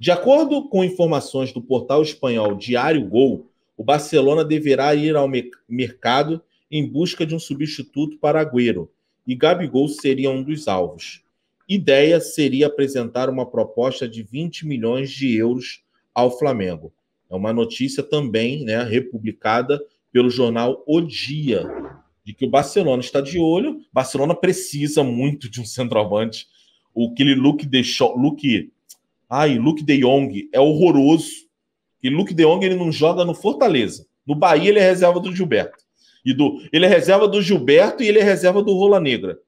De acordo com informações do portal espanhol Diário Gol, o Barcelona deverá ir ao mercado em busca de um substituto para Agüero, e Gabigol seria um dos alvos. Ideia seria apresentar uma proposta de 20 milhões de euros ao Flamengo. É uma notícia também, né, republicada pelo jornal O Dia, de que o Barcelona está de olho. O Barcelona precisa muito de um centroavante. Aquele Luke de Jong é horroroso. E Luke de Jong ele não joga no Fortaleza. No Bahia ele é reserva do Gilberto. Ele é reserva do Gilberto e ele é reserva do Rola Negra.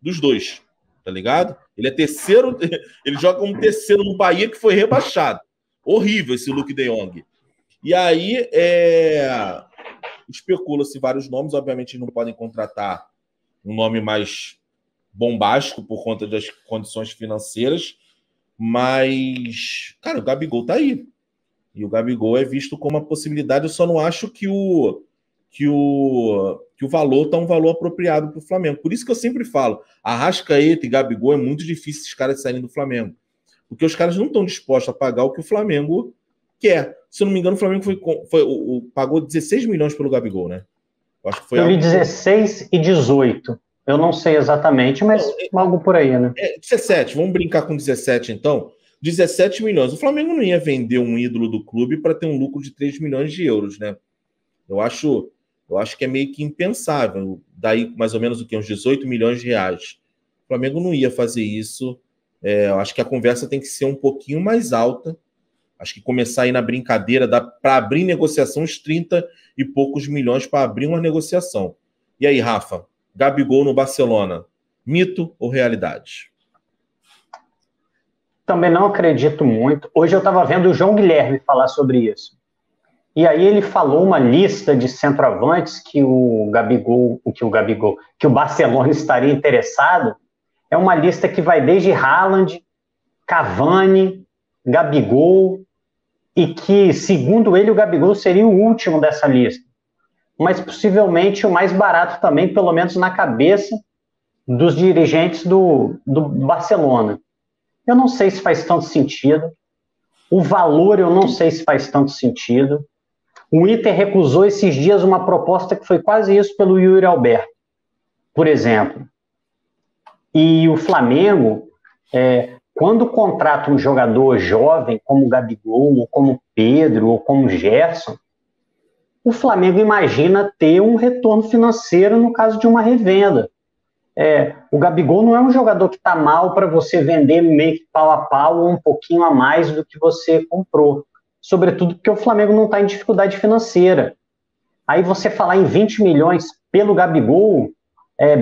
Dos dois, tá ligado? Ele é terceiro, ele joga como terceiro no Bahia que foi rebaixado. Horrível esse Luke de Jong. E aí especula-se vários nomes. Obviamente não podem contratar um nome mais bombástico por conta das condições financeiras. Mas, cara, o Gabigol tá aí. E o Gabigol é visto como uma possibilidade. Eu só não acho que o valor tá um valor apropriado para o Flamengo. Por isso que eu sempre falo, Arrascaeta e Gabigol é muito difícil esses caras saírem do Flamengo. Porque os caras não estão dispostos a pagar o que o Flamengo quer. Se eu não me engano, o Flamengo pagou 16 milhões pelo Gabigol, né? Eu li 16 e 18. Eu não sei exatamente, mas algo por aí, né? 17, vamos brincar com 17 então. 17 milhões. O Flamengo não ia vender um ídolo do clube para ter um lucro de 3 milhões de euros, né? Eu acho que é meio que impensável. Daí, mais ou menos, o quê? Uns 18 milhões de reais. O Flamengo não ia fazer isso. Eu acho que a conversa tem que ser um pouquinho mais alta. Acho que começar aí na brincadeira, dá para abrir negociação uns 30 e poucos milhões para abrir uma negociação. E aí, Rafa? Gabigol no Barcelona, mito ou realidade? Também não acredito muito. Hoje eu estava vendo o João Guilherme falar sobre isso. E aí ele falou uma lista de centroavantes que o Barcelona estaria interessado. É uma lista que vai desde Haaland, Cavani, Gabigol, e que, segundo ele, o Gabigol seria o último dessa lista. Mas possivelmente o mais barato também, pelo menos na cabeça dos dirigentes do Barcelona. Eu não sei se faz tanto sentido. O valor eu não sei se faz tanto sentido. O Inter recusou esses dias uma proposta que foi quase isso pelo Yuri Alberto, por exemplo. E o Flamengo, quando contrata um jogador jovem como o Gabigol, ou como o Pedro, ou como o Gerson, o Flamengo imagina ter um retorno financeiro no caso de uma revenda. O Gabigol não é um jogador que está mal para você vender meio que pau a pau ou um pouquinho a mais do que você comprou. Sobretudo porque o Flamengo não está em dificuldade financeira. Aí você falar em 20 milhões pelo Gabigol,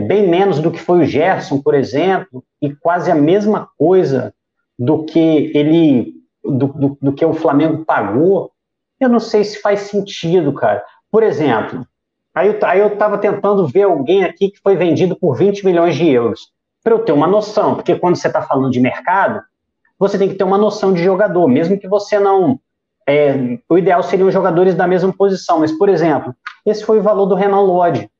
bem menos do que foi o Gerson, por exemplo, e quase a mesma coisa do que do que o Flamengo pagou, eu não sei se faz sentido, cara. Por exemplo, aí eu estava tentando ver alguém aqui que foi vendido por 20 milhões de euros, para eu ter uma noção, porque quando você está falando de mercado, você tem que ter uma noção de jogador, mesmo que você não... o ideal seriam jogadores da mesma posição, mas, por exemplo, esse foi o valor do Renan Lodge.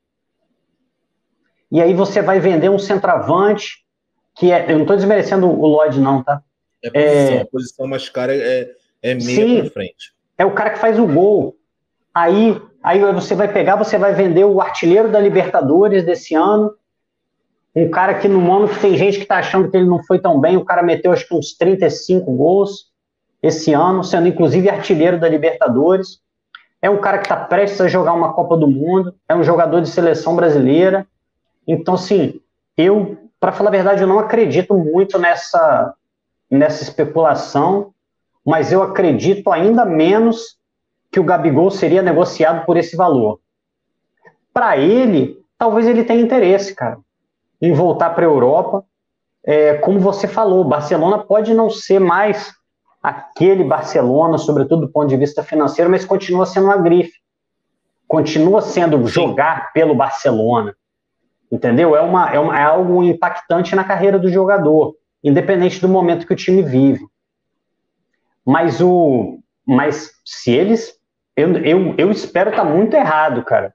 E aí você vai vender um centroavante, eu não estou desmerecendo o Lodge não, tá? A posição mais cara é meia para frente. É o cara que faz o gol. Aí você vai pegar, você vai vender o artilheiro da Libertadores desse ano, um cara que no momento tem gente que está achando que ele não foi tão bem, o cara meteu acho que uns 35 gols esse ano, sendo inclusive artilheiro da Libertadores. É um cara que está prestes a jogar uma Copa do Mundo, é um jogador de seleção brasileira. Então, assim, para falar a verdade, eu não acredito muito nessa especulação, mas eu acredito ainda menos que o Gabigol seria negociado por esse valor. Para ele, talvez ele tenha interesse, cara, em voltar para a Europa. Como você falou, o Barcelona pode não ser mais aquele Barcelona, sobretudo do ponto de vista financeiro, mas continua sendo uma grife. Continua sendo jogar pelo Barcelona. Entendeu? É algo impactante na carreira do jogador, independente do momento que o time vive. Mas se eles... Eu espero estar muito errado, cara.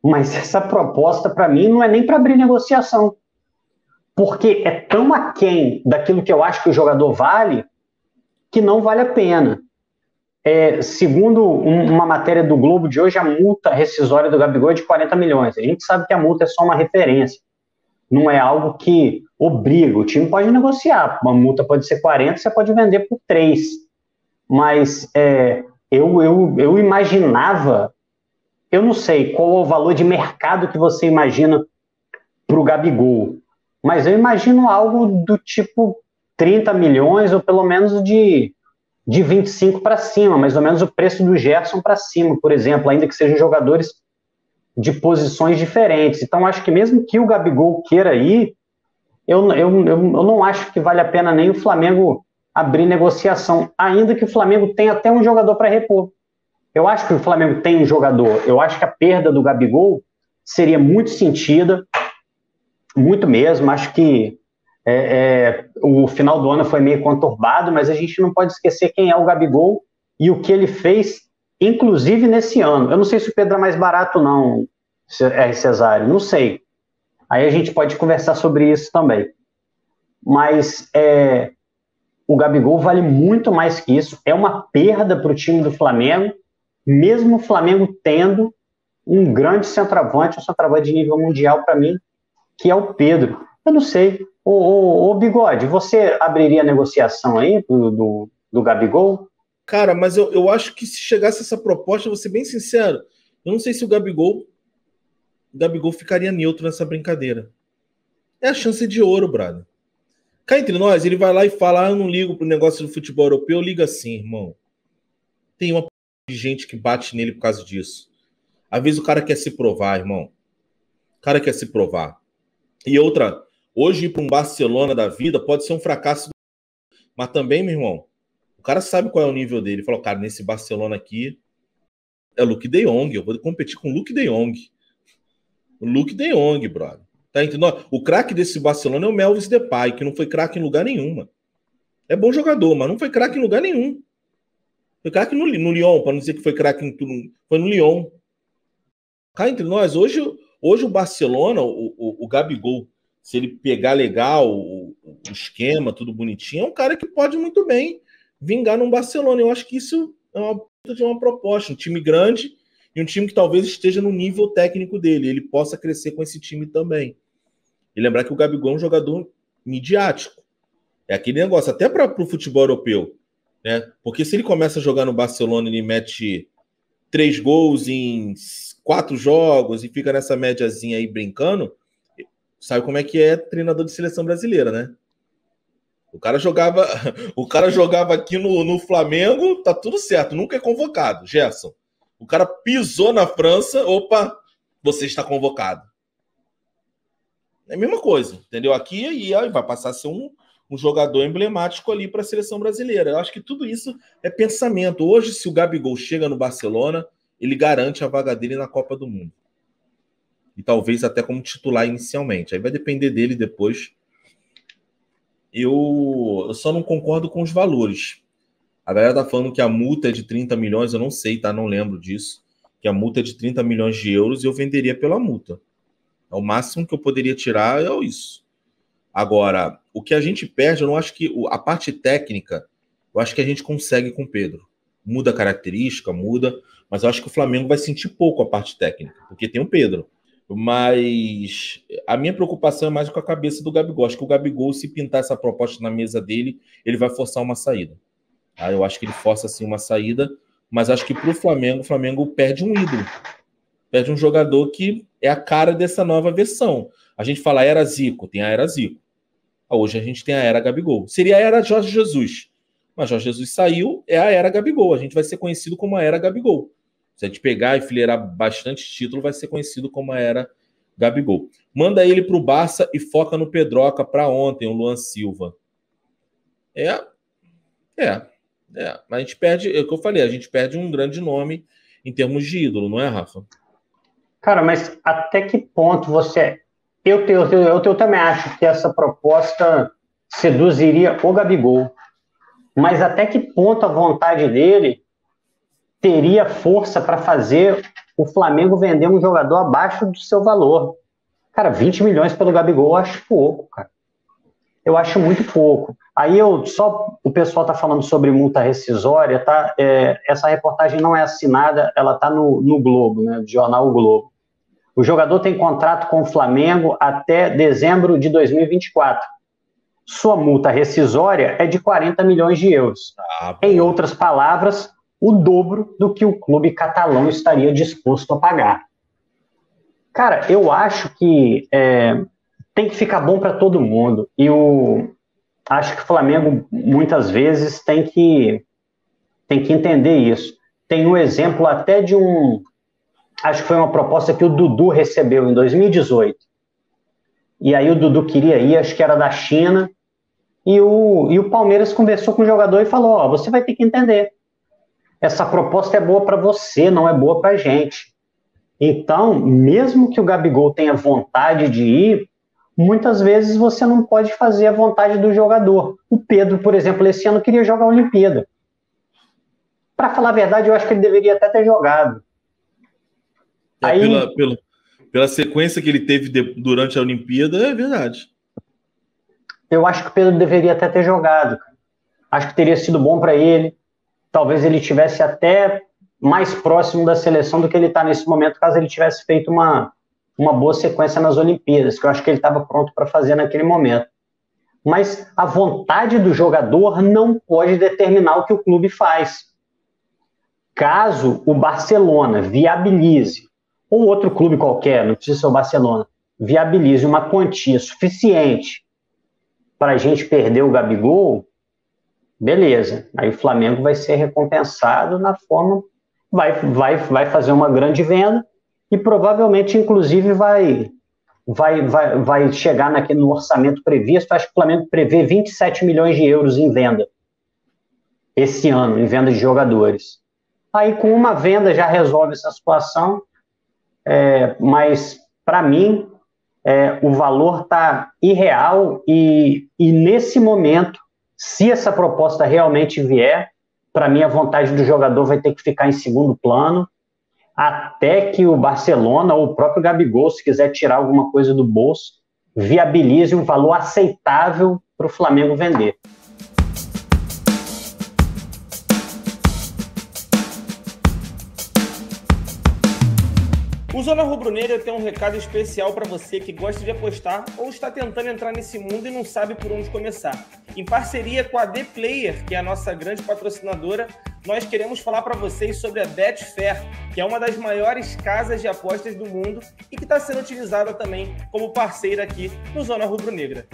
Mas essa proposta, para mim, não é nem para abrir negociação. Porque é tão aquém daquilo que eu acho que o jogador vale, que não vale a pena. Segundo uma matéria do Globo de hoje, a multa rescisória do Gabigol é de 40 milhões. A gente sabe que a multa é só uma referência, não é algo que obriga. O time pode negociar, uma multa pode ser 40, você pode vender por 3. Mas eu imaginava, eu não sei qual é o valor de mercado que você imagina para o Gabigol, mas eu imagino algo do tipo 30 milhões ou pelo menos de 25 para cima, mais ou menos o preço do Gerson para cima, por exemplo, ainda que sejam jogadores de posições diferentes. Então, acho que mesmo que o Gabigol queira ir, eu não acho que vale a pena nem o Flamengo abrir negociação, ainda que o Flamengo tenha até um jogador para repor. Eu acho que o Flamengo tem um jogador, eu acho que a perda do Gabigol seria muito sentida, muito mesmo. Acho que o final do ano foi meio conturbado, mas a gente não pode esquecer quem é o Gabigol e o que ele fez, inclusive nesse ano. Eu não sei se o Pedro é mais barato não, Cesário, não sei. Aí a gente pode conversar sobre isso também. Mas o Gabigol vale muito mais que isso, é uma perda para o time do Flamengo, mesmo o Flamengo tendo um grande centroavante, um centroavante de nível mundial para mim, que é o Pedro. Eu não sei. Ô Bigode, você abriria a negociação aí do Gabigol? Cara, mas eu acho que se chegasse essa proposta, eu vou ser bem sincero, eu não sei se o Gabigol ficaria neutro nessa brincadeira. É a chance de ouro, brother. Cá entre nós, ele vai lá e fala, eu não ligo pro negócio do futebol europeu. Liga assim, irmão. Tem uma de gente que bate nele por causa disso. Às vezes o cara quer se provar, irmão. O cara quer se provar. E outra, hoje ir para um Barcelona da vida pode ser um fracasso. Mas também, meu irmão, o cara sabe qual é o nível dele. Ele falou, cara, nesse Barcelona aqui é Luuk de Jong. Eu vou competir com o Luuk de Jong. O Luuk de Jong, brother. Tá entendendo? O craque desse Barcelona é o Memphis Depay, que não foi craque em lugar nenhum, mano. É bom jogador, mas não foi craque em lugar nenhum. Foi craque no Lyon, para não dizer que foi craque em tudo. Foi no Lyon. Cá entre nós, hoje o Barcelona, o Gabigol, se ele pegar legal o esquema, tudo bonitinho, é um cara que pode muito bem vingar num Barcelona. Eu acho que isso é uma proposta. Um time grande e um time que talvez esteja no nível técnico dele. Ele possa crescer com esse time também. E lembrar que o Gabigol é um jogador midiático. É aquele negócio, até para o futebol europeu. Né? Porque se ele começa a jogar no Barcelona e ele mete 3 gols em 4 jogos e fica nessa médiazinha aí brincando, sabe como é que é treinador de seleção brasileira, né? O cara jogava aqui no Flamengo, tá tudo certo, nunca é convocado, Gerson. O cara pisou na França, opa, você está convocado. É a mesma coisa, entendeu? Aqui e aí vai passar a ser um jogador emblemático ali para a seleção brasileira. Eu acho que tudo isso é pensamento. Hoje, se o Gabigol chega no Barcelona, ele garante a vaga dele na Copa do Mundo. E talvez até como titular inicialmente. Aí vai depender dele depois. Eu só não concordo com os valores. A galera tá falando que a multa é de 30 milhões, eu não sei, tá? Não lembro disso. Que a multa é de 30 milhões de euros e eu venderia pela multa. É o máximo que eu poderia tirar é isso. Agora, o que a gente perde, eu não acho que... A parte técnica, eu acho que a gente consegue com o Pedro. Muda a característica, muda... Mas eu acho que o Flamengo vai sentir pouco a parte técnica, porque tem o Pedro. Mas a minha preocupação é mais com a cabeça do Gabigol. Acho que o Gabigol, se pintar essa proposta na mesa dele, ele vai forçar uma saída. Tá? Eu acho que ele força, sim, uma saída, mas acho que para o Flamengo perde um ídolo. Perde um jogador que é a cara dessa nova versão. A gente fala era Zico, tem a era Zico. Hoje a gente tem a era Gabigol. Seria a era Jorge Jesus. Mas Jorge Jesus saiu, é a era Gabigol. A gente vai ser conhecido como a era Gabigol. Se a gente pegar e fileirar bastante título, vai ser conhecido como a era Gabigol. Manda ele para o Barça e foca no Pedroca para ontem, o Luan Silva. Mas a gente perde, é o que eu falei, a gente perde um grande nome em termos de ídolo, não é, Rafa? Cara, mas até que ponto você... Eu também acho que essa proposta seduziria o Gabigol. Mas até que ponto a vontade dele teria força para fazer o Flamengo vender um jogador abaixo do seu valor? Cara, 20 milhões pelo Gabigol eu acho pouco, cara. Eu acho muito pouco. Aí o pessoal está falando sobre multa rescisória, tá? Essa reportagem não é assinada, ela está no Globo, né? Do jornal O Globo. O jogador tem contrato com o Flamengo até dezembro de 2024. Sua multa rescisória é de 40 milhões de euros. Em outras palavras, o dobro do que o clube catalão estaria disposto a pagar. Cara, eu acho que tem que ficar bom para todo mundo. E acho que o Flamengo, muitas vezes, tem que entender isso. Tem um exemplo até de acho que foi uma proposta que o Dudu recebeu em 2018. E aí o Dudu queria ir, acho que era da China, e o Palmeiras conversou com o jogador e falou, você vai ter que entender. Essa proposta é boa para você, não é boa para a gente. Então, mesmo que o Gabigol tenha vontade de ir, muitas vezes você não pode fazer a vontade do jogador. O Pedro, por exemplo, esse ano queria jogar a Olimpíada. Para falar a verdade, eu acho que ele deveria até ter jogado. Pela sequência que ele teve durante a Olimpíada, é verdade. Eu acho que o Pedro deveria até ter jogado. Acho que teria sido bom para ele. Talvez ele estivesse até mais próximo da seleção do que ele está nesse momento, caso ele tivesse feito uma boa sequência nas Olimpíadas, que eu acho que ele estava pronto para fazer naquele momento. Mas a vontade do jogador não pode determinar o que o clube faz. Caso o Barcelona viabilize, ou outro clube qualquer, não precisa ser o Barcelona, viabilize uma quantia suficiente para a gente perder o Gabigol, beleza. Aí o Flamengo vai ser recompensado na forma, vai fazer uma grande venda e provavelmente, inclusive, vai chegar no orçamento previsto. Acho que o Flamengo prevê 27 milhões de euros em venda esse ano, em venda de jogadores. Aí com uma venda já resolve essa situação, mas para mim o valor está irreal e nesse momento, se essa proposta realmente vier, para mim a vontade do jogador vai ter que ficar em segundo plano, até que o Barcelona ou o próprio Gabigol, se quiser tirar alguma coisa do bolso, viabilize um valor aceitável para o Flamengo vender. O Zona Rubro-Negra tem um recado especial para você que gosta de apostar ou está tentando entrar nesse mundo e não sabe por onde começar. Em parceria com a The Player, que é a nossa grande patrocinadora, nós queremos falar para vocês sobre a Betfair, que é uma das maiores casas de apostas do mundo e que está sendo utilizada também como parceira aqui no Zona Rubro-Negra.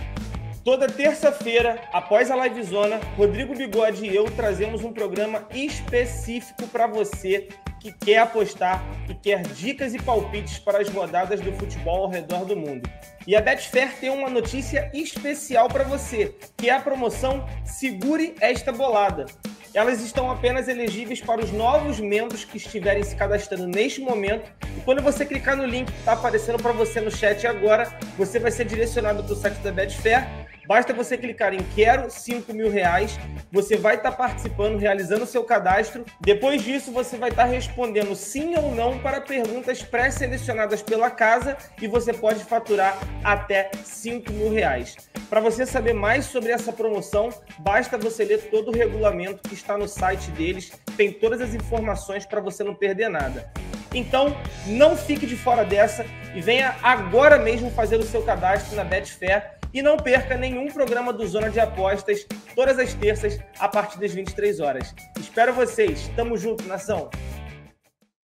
Toda terça-feira, após a Live Zona, Rodrigo Bigode e eu trazemos um programa específico para você que quer apostar e quer dicas e palpites para as rodadas do futebol ao redor do mundo. E a Betfair tem uma notícia especial para você, que é a promoção Segure Esta Bolada. Elas estão apenas elegíveis para os novos membros que estiverem se cadastrando neste momento. E quando você clicar no link que está aparecendo para você no chat agora, você vai ser direcionado para o site da Betfair. Basta você clicar em Quero 5 mil reais, você vai estar participando, realizando o seu cadastro. Depois disso, você vai estar respondendo sim ou não para perguntas pré-selecionadas pela casa e você pode faturar até 5 mil reais. Para você saber mais sobre essa promoção, basta você ler todo o regulamento que está no site deles, tem todas as informações para você não perder nada. Então, não fique de fora dessa e venha agora mesmo fazer o seu cadastro na Betfair. E não perca nenhum programa do Zona de Apostas, todas as terças, a partir das 23 horas. Espero vocês. Tamo junto, nação!